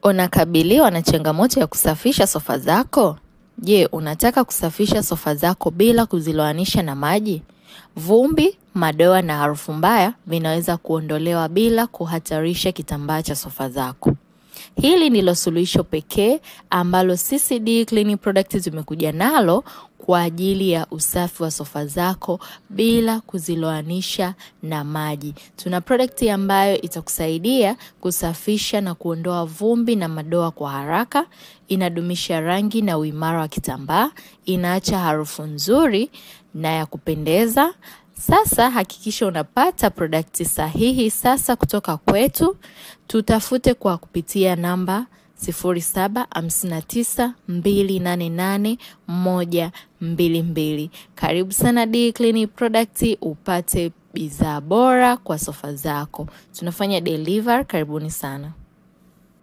Unakabiliwa na changamoto ya kusafisha sofa zako? Je, unataka kusafisha sofa zako bila kuziloanisha na maji? Vumbi, madoa na harufu mbaya vinaweza kuondolewa bila kuhatarisha kitambaa cha sofa zako. Hili ndilo suluhisho pekee ambalo CCD Cleaning Products zimekuja nalo kwa ajili ya usafi wa sofa zako bila kuziloanisha na maji. Tuna product ambayo itakusaidia kusafisha na kuondoa vumbi na madoa kwa haraka, inadumisha rangi na uimara wa kitambaa, inaacha harufu nzuri na ya kupendeza. Sasa hakikisha unapata product sahihi sasa kutoka kwetu. Tutafute kwa kupitia namba 0759288122. Karibu sana D Cleaning Products upate bidhaa bora kwa sofa zako. Tunafanya deliver, karibuni sana.